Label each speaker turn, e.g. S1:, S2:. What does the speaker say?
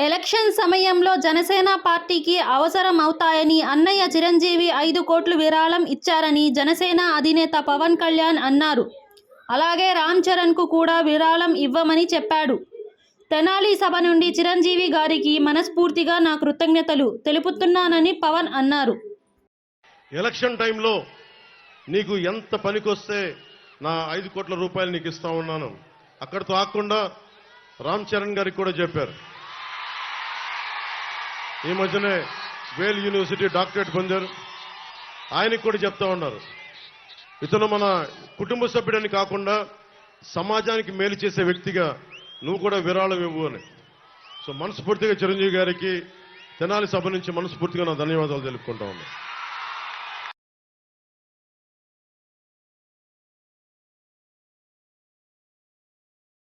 S1: Election సమయంలో జనసేన పార్టీకి అవసరం అవుతాయని అన్నయ్య చిరంజీవి 5 కోట్లు విరాళం ఇచ్చారని జనసేన అధినేత పవన్ కళ్యాణ్ అన్నారు. అలాగే రామ్ చరణ్కు కూడా విరాళం ఇవ్వమని చెప్పాడు. తెనాలి సభ నుండి చిరంజీవి గారికి మనస్ఫూర్తిగా నా కృతజ్ఞతలు తెలుపుతున్నానని పవన్ అన్నారు.
S2: ఎలక్షన్ టైంలో నీకు ఎంత పనికొస్తే నా 5 కోట్ల రూపాయలు నీకు ఇస్తా ఉన్నాను. అక్కడితో ఆకుండా రామ్ చరణ్ గారికి కూడా చెప్పారు. ఈ మధ్యనే వేల్ యూనివర్సిటీ డాక్టరేట్ పొందారు. ఆయనకు కూడా చెప్తా ఉన్నారు, ఇతను మన కుటుంబ సభ్యుడని కాకుండా సమాజానికి మేలు చేసే వ్యక్తిగా నువ్వు కూడా విరాళం ఇవ్వు అని. సో మనస్ఫూర్తిగా చిరంజీవి గారికి తెనాలి సభ నుంచి మనస్ఫూర్తిగా నా ధన్యవాదాలు తెలుపుకుంటా ఉన్నాను.